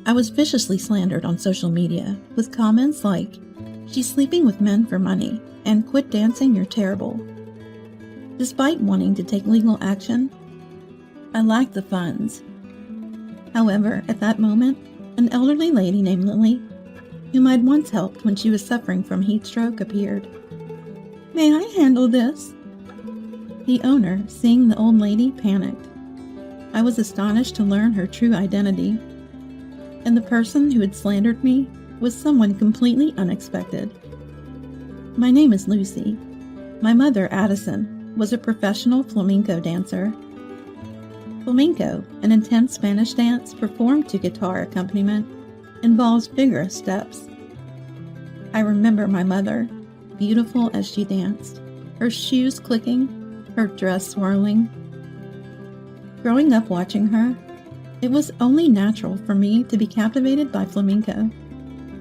I was viciously slandered on social media with comments like, "She's sleeping with men for money," and "Quit dancing, you're terrible." Despite wanting to take legal action, I lacked the funds. However, at that moment, an elderly lady named Lily, whom I'd once helped when she was suffering from heat stroke, appeared. "May I handle this?" The owner, seeing the old lady, panicked. I was astonished to learn her true identity, and the person who had slandered me was someone completely unexpected. My name is Lucy. My mother, Addison, was a professional flamenco dancer. Flamenco, an intense Spanish dance performed to guitar accompaniment, involves vigorous steps. I remember my mother, beautiful as she danced, her shoes clicking, her dress swirling. Growing up watching her, it was only natural for me to be captivated by flamenco,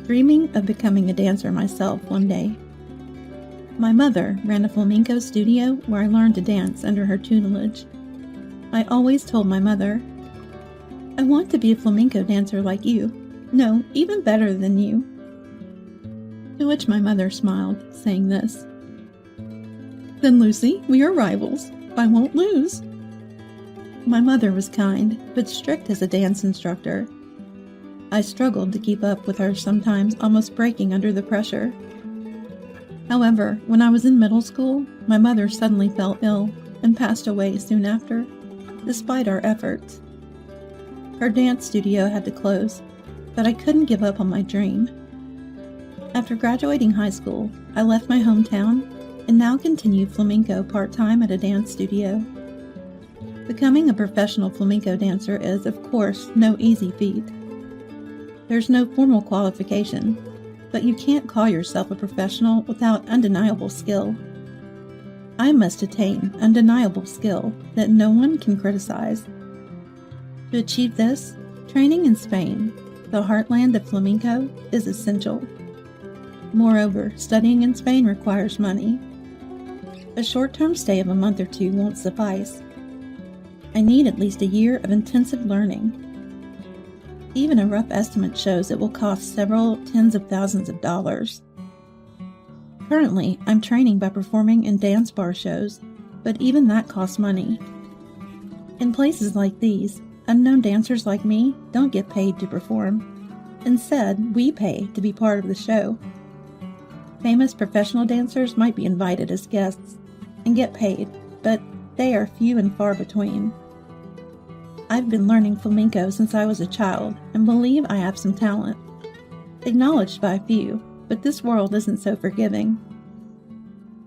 dreaming of becoming a dancer myself one day. My mother ran a flamenco studio where I learned to dance under her tutelage. I always told my mother, "I want to be a flamenco dancer like you. No, even better than you." To which my mother smiled, saying this, "Then Lucy, we are rivals. I won't lose." My mother was kind, but strict as a dance instructor. I struggled to keep up with her, sometimes almost breaking under the pressure. However, when I was in middle school, my mother suddenly fell ill and passed away soon after, despite our efforts. Her dance studio had to close, but I couldn't give up on my dream. After graduating high school, I left my hometown and now continue flamenco part-time at a dance studio. Becoming a professional flamenco dancer is, of course, no easy feat. There's no formal qualification, but you can't call yourself a professional without undeniable skill. I must attain undeniable skill that no one can criticize. To achieve this, training in Spain, the heartland of flamenco, is essential. Moreover, studying in Spain requires money. A short-term stay of a month or two won't suffice. I need at least a year of intensive learning. Even a rough estimate shows it will cost several tens of thousands of dollars. Currently, I'm training by performing in dance bar shows, but even that costs money. In places like these, unknown dancers like me don't get paid to perform. Instead, we pay to be part of the show. Famous professional dancers might be invited as guests and get paid, but they are few and far between. I've been learning flamenco since I was a child and believe I have some talent. Acknowledged by a few, but this world isn't so forgiving.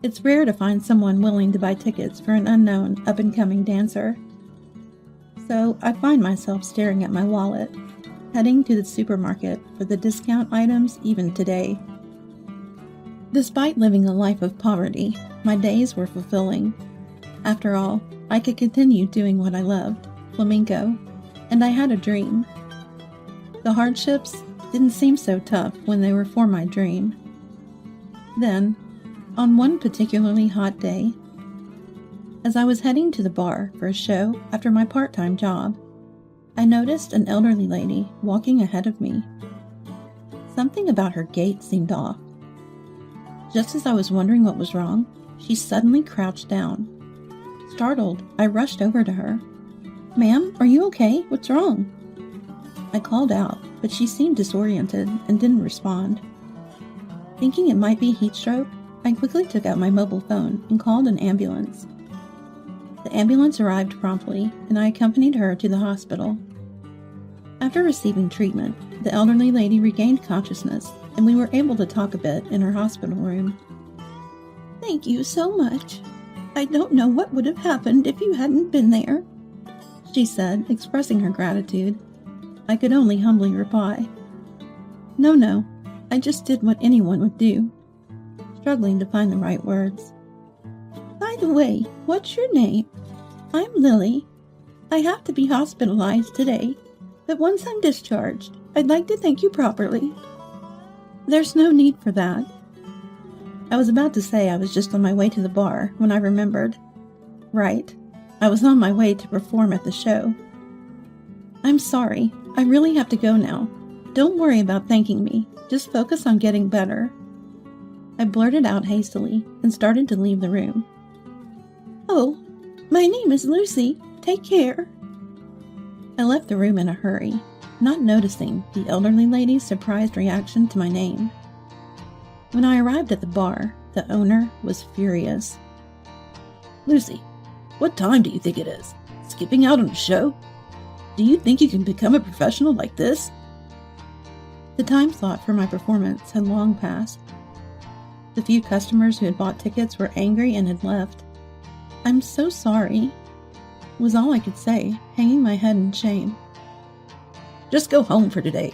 It's rare to find someone willing to buy tickets for an unknown up-and-coming dancer. So I find myself staring at my wallet, heading to the supermarket for the discount items even today. Despite living a life of poverty, my days were fulfilling. After all, I could continue doing what I loved, flamenco, and I had a dream. The hardships didn't seem so tough when they were for my dream. Then, on one particularly hot day, as I was heading to the bar for a show after my part-time job, I noticed an elderly lady walking ahead of me. Something about her gait seemed off. Just as I was wondering what was wrong, she suddenly crouched down. Startled, I rushed over to her. "Ma'am, are you okay? What's wrong?" I called out, but she seemed disoriented and didn't respond. Thinking it might be heat stroke, I quickly took out my mobile phone and called an ambulance. The ambulance arrived promptly, and I accompanied her to the hospital. After receiving treatment, the elderly lady regained consciousness, and we were able to talk a bit in her hospital room. "Thank you so much. I don't know what would have happened if you hadn't been there," she said, expressing her gratitude. I could only humbly reply, No, I just did what anyone would do," struggling to find the right words. "By the way, what's your name?" "I'm Lily. I have to be hospitalized today, but once I'm discharged, I'd like to thank you properly." "There's no need for that." I was about to say I was just on my way to the bar when I remembered. Right, I was on my way to perform at the show. "I'm sorry, I really have to go now. Don't worry about thanking me. Just focus on getting better. I blurted out hastily and started to leave the room. Oh, my name is Lucy. Take care. I left the room in a hurry, not noticing the elderly lady's surprised reaction to my name. When I arrived at the bar, the owner was furious. Lucy, what time do you think it is? Skipping out on a show? Do you think you can become a professional like this? The time slot for my performance had long passed. The few customers who had bought tickets were angry and had left. I'm so sorry, was all I could say, hanging my head in shame. Just go home for today,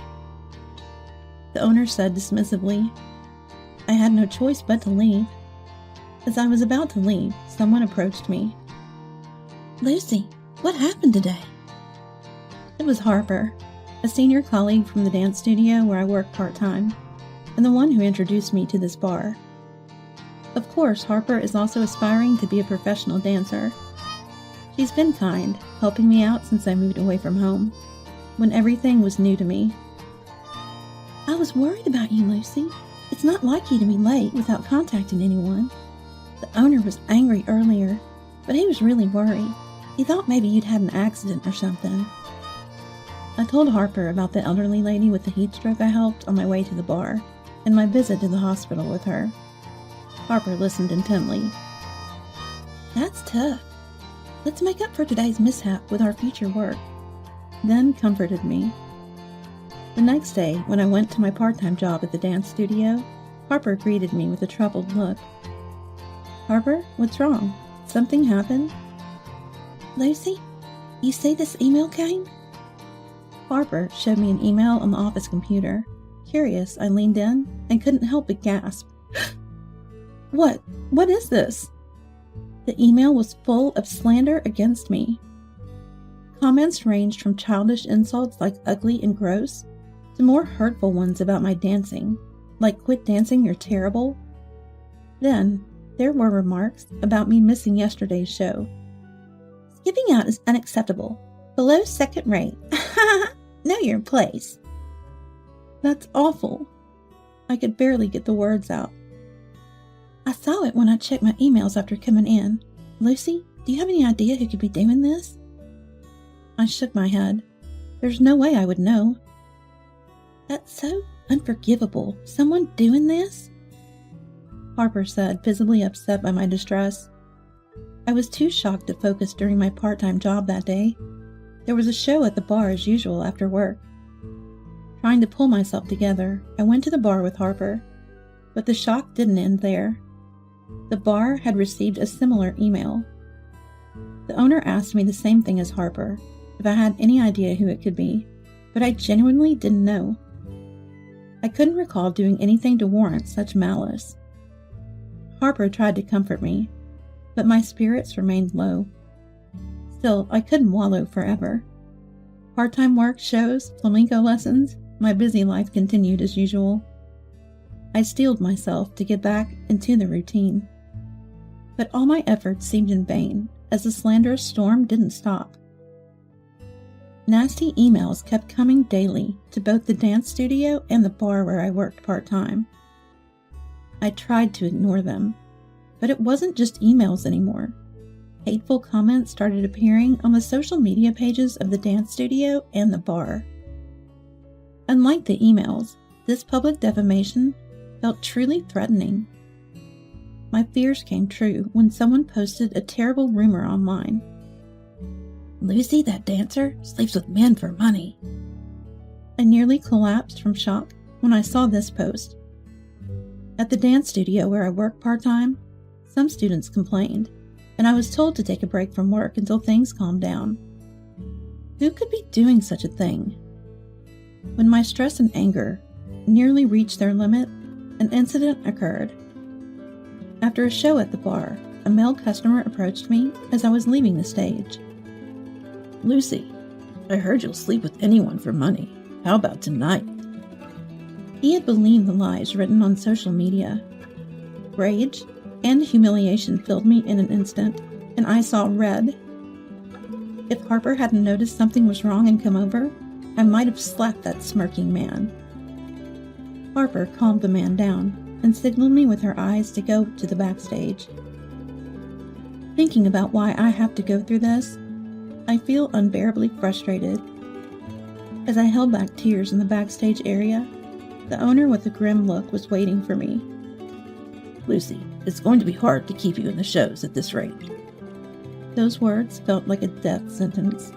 the owner said dismissively. I had no choice but to leave. As I was about to leave, someone approached me. Lucy, what happened today? It was Harper, a senior colleague from the dance studio where I work part-time, and the one who introduced me to this bar. Of course, Harper is also aspiring to be a professional dancer. She's been kind, helping me out since I moved away from home, when everything was new to me. I was worried about you, Lucy. It's not like you to be late without contacting anyone. The owner was angry earlier, but he was really worried. He thought maybe you'd had an accident or something. I told Harper about the elderly lady with the heat stroke I helped on my way to the bar, and my visit to the hospital with her. Harper listened intently. That's tough. Let's make up for today's mishap with our future work. Then comforted me. The next day, when I went to my part-time job at the dance studio, Harper greeted me with a troubled look. Harper, what's wrong? Something happened? Lucy, you see this email came? Harper showed me an email on the office computer. Curious, I leaned in and couldn't help but gasp. What? What is this? The email was full of slander against me. Comments ranged from childish insults like ugly and gross to more hurtful ones about my dancing, like quit dancing, you're terrible. Then, there were remarks about me missing yesterday's show. Skipping out is unacceptable. Below second rate. Know your place. That's awful. I could barely get the words out. I saw it when I checked my emails after coming in. Lucy, do you have any idea who could be doing this? I shook my head. There's no way I would know. That's so unforgivable. Someone doing this? Harper said, visibly upset by my distress. I was too shocked to focus during my part-time job that day. There was a show at the bar as usual after work. Trying to pull myself together, I went to the bar with Harper. But the shock didn't end there. The bar had received a similar email. The owner asked me the same thing as Harper, if I had any idea who it could be, but I genuinely didn't know. I couldn't recall doing anything to warrant such malice. Harper tried to comfort me, but my spirits remained low. Still, I couldn't wallow forever. Part-time work, shows, flamenco lessons, my busy life continued as usual. I steeled myself to get back into the routine. But all my efforts seemed in vain, as the slanderous storm didn't stop. Nasty emails kept coming daily to both the dance studio and the bar where I worked part-time. I tried to ignore them, but it wasn't just emails anymore. Hateful comments started appearing on the social media pages of the dance studio and the bar. Unlike the emails, this public defamation felt truly threatening. My fears came true when someone posted a terrible rumor online. Lucy, that dancer, sleeps with men for money. I nearly collapsed from shock when I saw this post. At the dance studio where I work part-time, some students complained, and I was told to take a break from work until things calmed down. Who could be doing such a thing? When my stress and anger nearly reached their limit, an incident occurred. After a show at the bar, a male customer approached me as I was leaving the stage. Lucy, I heard you'll sleep with anyone for money. How about tonight? He had believed the lies written on social media. Rage and humiliation filled me in an instant, and I saw red. If Harper hadn't noticed something was wrong and come over, I might have slapped that smirking man. Harper calmed the man down and signaled me with her eyes to go to the backstage. Thinking about why I have to go through this, I feel unbearably frustrated. As I held back tears in the backstage area, the owner with a grim look was waiting for me. Lucy, it's going to be hard to keep you in the shows at this rate. Those words felt like a death sentence.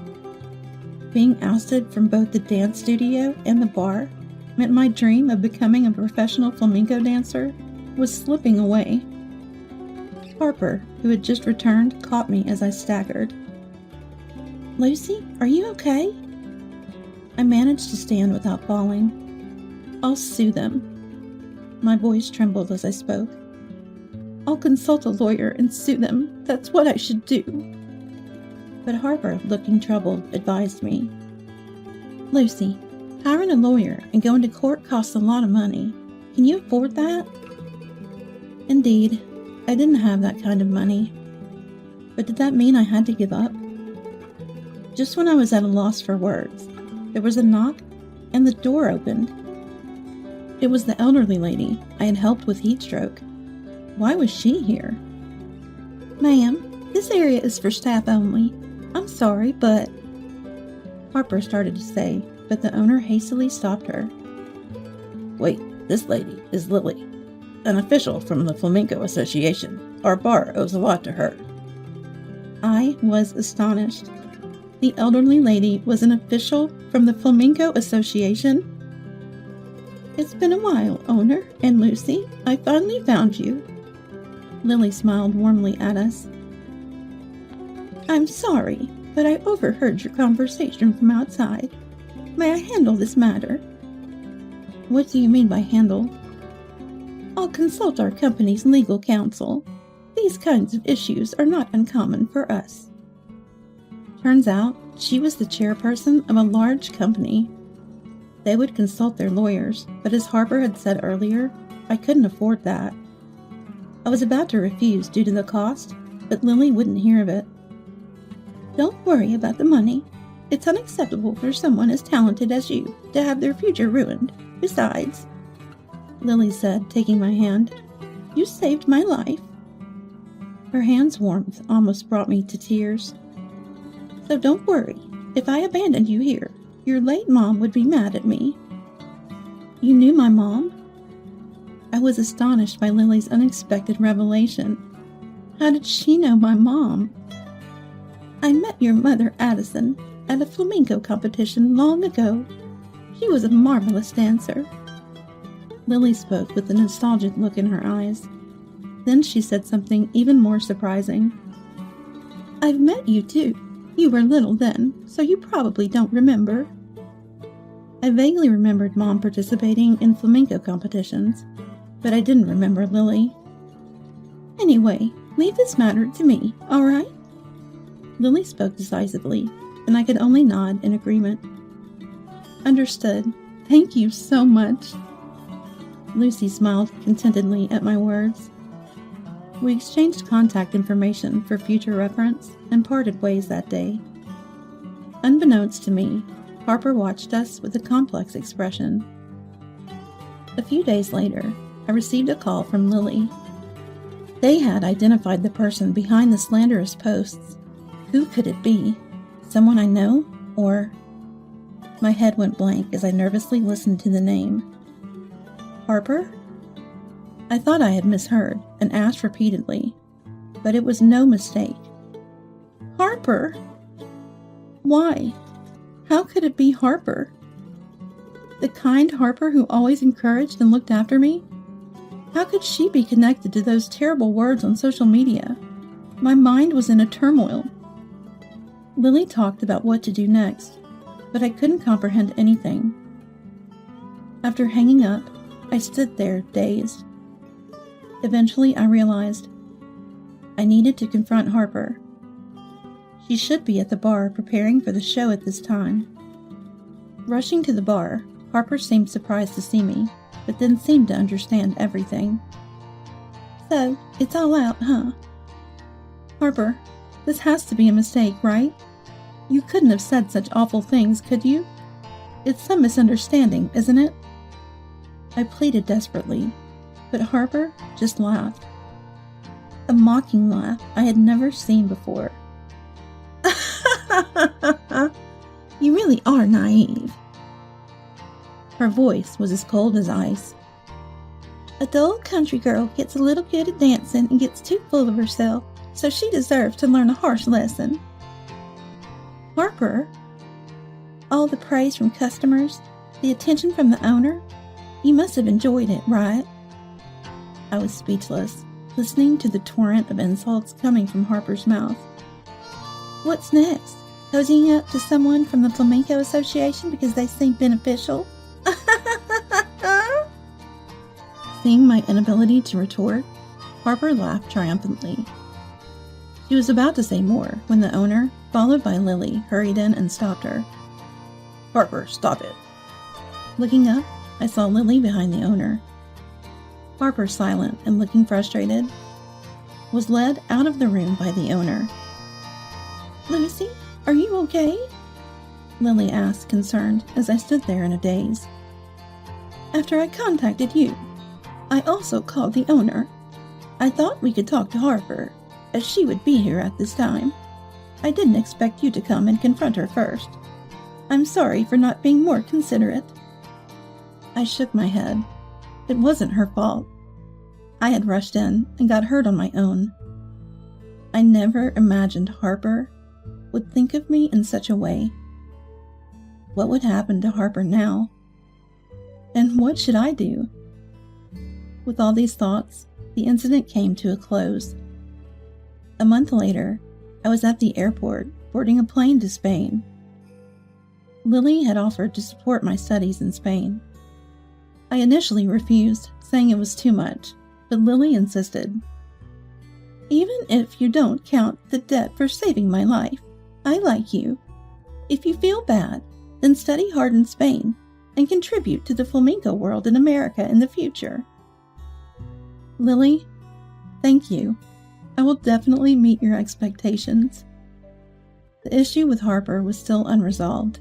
Being ousted from both the dance studio and the bar meant my dream of becoming a professional flamenco dancer was slipping away. Harper, who had just returned, caught me as I staggered. "Lucy, are you okay?" I managed to stand without falling. "I'll sue them." My voice trembled as I spoke. "I'll consult a lawyer and sue them. That's what I should do." But Harper, looking troubled, advised me. "Lucy, hiring a lawyer and going to court costs a lot of money. Can you afford that?" Indeed, I didn't have that kind of money. But did that mean I had to give up? Just when I was at a loss for words, there was a knock and the door opened. It was the elderly lady I had helped with heat stroke. Why was she here? "Ma'am, this area is for staff only. I'm sorry, but..." Harper started to say, but the owner hastily stopped her. Wait, this lady is Lily, an official from the Flamenco Association. Our bar owes a lot to her. I was astonished. The elderly lady was an official from the Flamenco Association? "It's been a while, owner, and Lucy, I finally found you." Lily smiled warmly at us. "I'm sorry, but I overheard your conversation from outside. May I handle this matter?" "What do you mean by handle?" "I'll consult our company's legal counsel. These kinds of issues are not uncommon for us." Turns out, she was the chairperson of a large company. They would consult their lawyers, but as Harper had said earlier, I couldn't afford that. I was about to refuse due to the cost, but Lily wouldn't hear of it. "Don't worry about the money. It's unacceptable for someone as talented as you to have their future ruined. Besides," Lily said, taking my hand, "you saved my life." Her hand's warmth almost brought me to tears. "So don't worry. If I abandoned you here, your late mom would be mad at me." "You knew my mom?" I was astonished by Lily's unexpected revelation. How did she know my mom? "I met your mother, Addison, at a flamenco competition long ago. She was a marvelous dancer." Lily spoke with a nostalgic look in her eyes. Then she said something even more surprising. "I've met you too. You were little then, so you probably don't remember." I vaguely remembered Mom participating in flamenco competitions, but I didn't remember Lily. "Anyway, leave this matter to me, all right?" Lily spoke decisively, and I could only nod in agreement. "Understood. Thank you so much." Lucy smiled contentedly at my words. We exchanged contact information for future reference and parted ways that day. Unbeknownst to me, Harper watched us with a complex expression. A few days later, I received a call from Lily. They had identified the person behind the slanderous posts. Who could it be? Someone I know? Or... My head went blank as I nervously listened to the name. Harper? I thought I had misheard and asked repeatedly, but it was no mistake. Harper? Why? How could it be Harper? The kind Harper who always encouraged and looked after me? How could she be connected to those terrible words on social media? My mind was in a turmoil. Lily talked about what to do next, but I couldn't comprehend anything. After hanging up, I stood there dazed. Eventually, I realized I needed to confront Harper. She should be at the bar preparing for the show at this time. Rushing to the bar, Harper seemed surprised to see me, but then seemed to understand everything. "So, it's all out, huh?" "Harper, this has to be a mistake, right? You couldn't have said such awful things, could you?" It's some misunderstanding, isn't it? I pleaded desperately, but Harper just laughed. A mocking laugh I had never seen before. You really are naive. Her voice was as cold as ice. A dull country girl gets a little good at dancing and gets too full of herself, so she deserves to learn a harsh lesson. Harper, all the praise from customers, the attention from the owner, you must have enjoyed it, right? I was speechless, listening to the torrent of insults coming from Harper's mouth. What's next? Cozying up to someone from the Flamenco Association because they seem beneficial? Seeing my inability to retort, Harper laughed triumphantly. She was about to say more when the owner, followed by Lily, hurried in and stopped her. Harper, stop it. Looking up, I saw Lily behind the owner. Harper, silent and looking frustrated, was led out of the room by the owner. Lucy, are you okay? Lily asked, concerned, as I stood there in a daze. After I contacted you, I also called the owner. I thought we could talk to Harper, as she would be here at this time. I didn't expect you to come and confront her first. I'm sorry for not being more considerate. I shook my head. It wasn't her fault. I had rushed in and got hurt on my own. I never imagined Harper would think of me in such a way. What would happen to Harper now? And what should I do? With all these thoughts, the incident came to a close. A month later, I was at the airport boarding a plane to Spain. Lily had offered to support my studies in Spain. I initially refused, saying it was too much, but Lily insisted. Even if you don't count the debt for saving my life, I like you. If you feel bad, then study hard in Spain and contribute to the flamenco world in America in the future. Lily, thank you. I will definitely meet your expectations. The issue with Harper was still unresolved.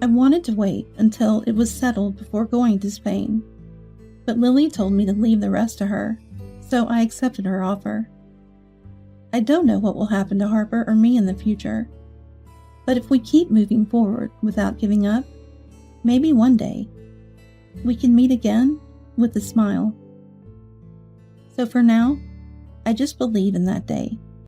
I wanted to wait until it was settled before going to Spain, but Lily told me to leave the rest to her, so I accepted her offer. I don't know what will happen to Harper or me in the future, but if we keep moving forward without giving up, maybe one day we can meet again with a smile. So for now, I just believe in that day,